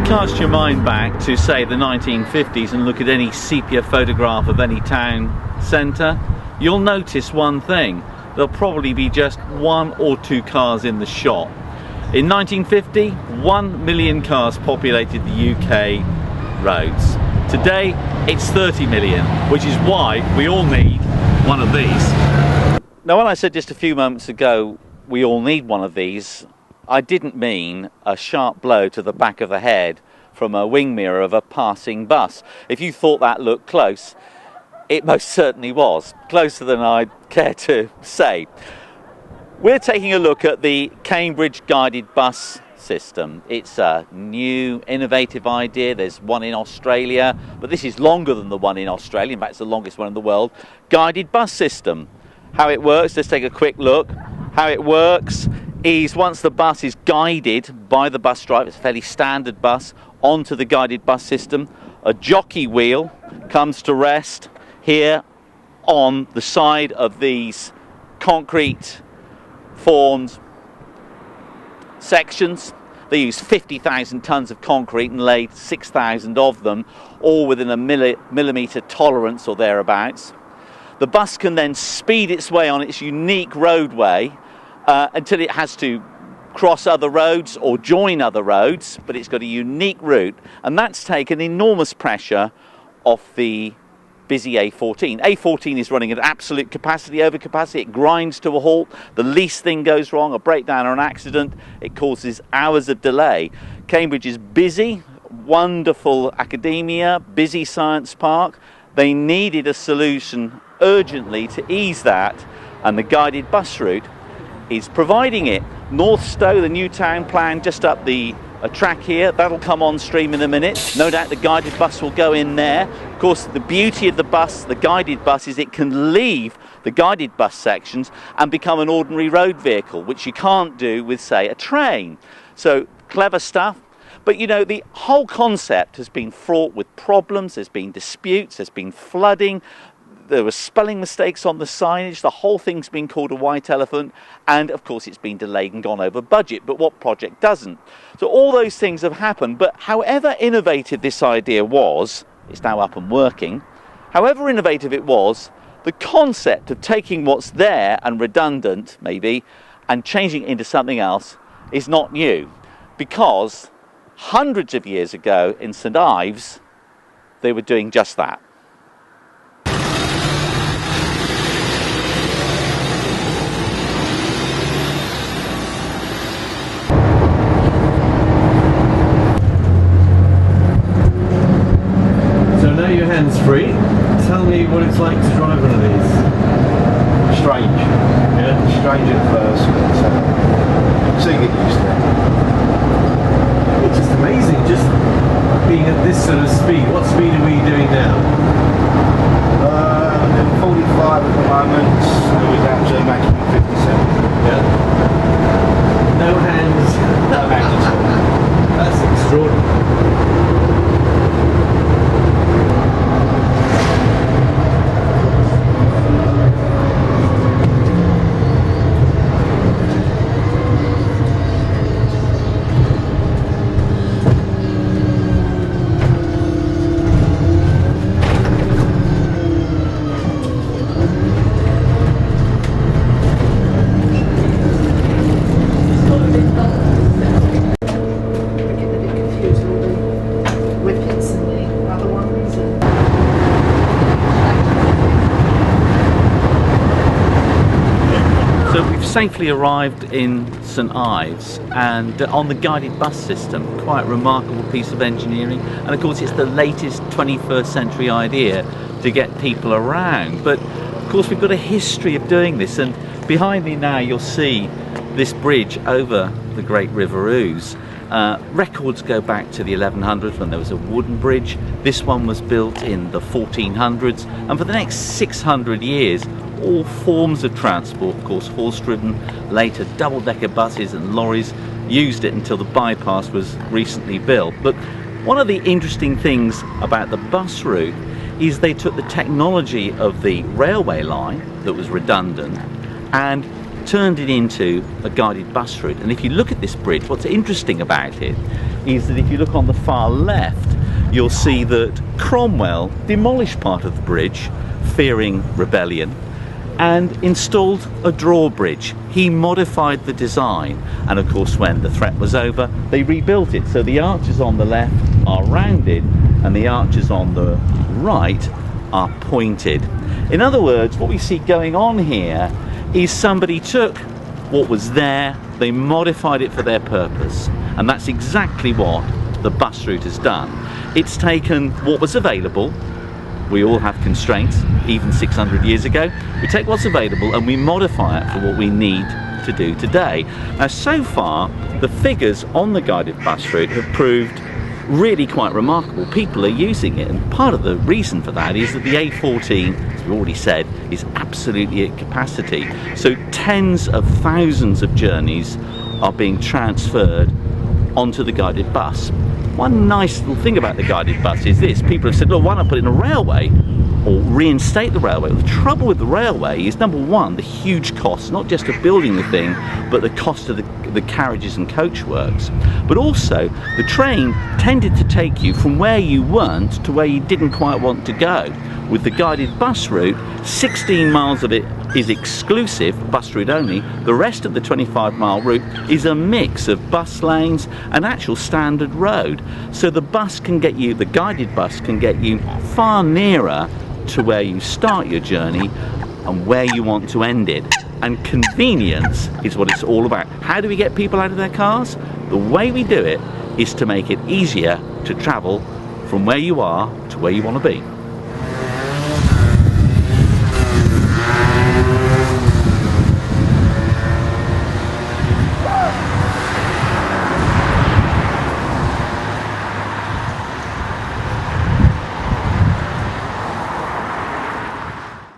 cast your mind back to, say, the 1950s and look at any sepia photograph of any town centre, you'll notice one thing. There'll probably be just 1 or 2 cars in the shot. In 1950, 1 million cars populated the UK roads. Today, it's 30 million, which is why we all need one of these. Now, when I said just a few moments ago, we all need one of these, I didn't mean a sharp blow to the back of the head from a wing mirror of a passing bus. If you thought that looked close, it most certainly was. Closer than I'd care to say. We're taking a look at the Cambridge guided bus system. It's a new, innovative idea. There's one in Australia, but this is longer than the one in Australia. In fact, it's the longest one in the world. Guided bus system. How it works, let's take a quick look. How it works is once the bus is guided by the bus driver, it's a fairly standard bus, onto the guided bus system, a jockey wheel comes to rest here on the side of these concrete formed sections. They use 50,000 tons of concrete and laid 6,000 of them, all within a millimetre tolerance or thereabouts. The bus can then speed its way on its unique roadway until it has to cross other roads or join other roads, but it's got a unique route, and that's taken enormous pressure off the busy A14. A14 is running at absolute capacity, over capacity. It grinds to a halt. The least thing goes wrong, a breakdown or an accident, it causes hours of delay. Cambridge is busy, wonderful academia, busy science park. They needed a solution urgently to ease that, and the guided bus route is providing it. North Stowe, the new town plan just up the track here, that'll come on stream in a minute. No doubt the guided bus will go in there. Of course, the beauty of the bus, the guided bus, is it can leave the guided bus sections and become an ordinary road vehicle, which you can't do with, say, a train. So, clever stuff. But you know, the whole concept has been fraught with problems. There's been disputes, there's been flooding, there were spelling mistakes on the signage, the whole thing's been called a white elephant, and of course it's been delayed and gone over budget, but what project doesn't? So all those things have happened, but however innovative this idea was, it's now up and working, however innovative it was, the concept of taking what's there and redundant, maybe, and changing it into something else is not new, because hundreds of years ago in St Ives, they were doing just that. Your hands free. Tell me what it's like to drive one of these. Strange. Yeah? Strange at first, but so you get used to it. It's just amazing, just being at this sort of speed. What speed are we doing now? I'm doing 45 at the moment, and we're down to a maximum 57. Yeah. No hands. No hands at all. That's extraordinary. Safely arrived in St Ives, and on the guided bus system, quite a remarkable piece of engineering, and of course it's the latest 21st century idea to get people around, but of course we've got a history of doing this, and behind me now you'll see this bridge over the Great River Ouse. Records go back to the 1100s when there was a wooden bridge. This one was built in the 1400s, and for the next 600 years all forms of transport, of course horse-driven, later double-decker buses and lorries, used it until the bypass was recently built. But one of the interesting things about the bus route is they took the technology of the railway line that was redundant and turned it into a guided bus route. And if you look at this bridge, what's interesting about it is that if you look on the far left, you'll see that Cromwell demolished part of the bridge, fearing rebellion, and installed a drawbridge. He modified the design, and of course when the threat was over, they rebuilt it. So the arches on the left are rounded and the arches on the right are pointed. In other words, what we see going on here is somebody took what was there, they modified it for their purpose, and that's exactly what the bus route has done. It's taken what was available. We all have constraints, even 600 years ago. We take what's available and we modify it for what we need to do today. Now, so far, the figures on the guided bus route have proved really quite remarkable. People are using it, and part of the reason for that is that the A14, as we already said, is absolutely at capacity. So tens of thousands of journeys are being transferred onto the guided bus. One nice little thing about the guided bus is this: people have said, look, why not put in a railway or reinstate the railway? Well, the trouble with the railway is, number one, the huge cost, not just of building the thing, but the cost of the carriages and coachworks. But also, the train tended to take you from where you weren't to where you didn't quite want to go. With the guided bus route, 16 miles of it is exclusive, bus route only. The rest of the 25-mile route is a mix of bus lanes and actual standard road. So the bus can get you, the guided bus can get you far nearer to where you start your journey and where you want to end it. And convenience is what it's all about. How do we get people out of their cars? The way we do it is to make it easier to travel from where you are to where you want to be.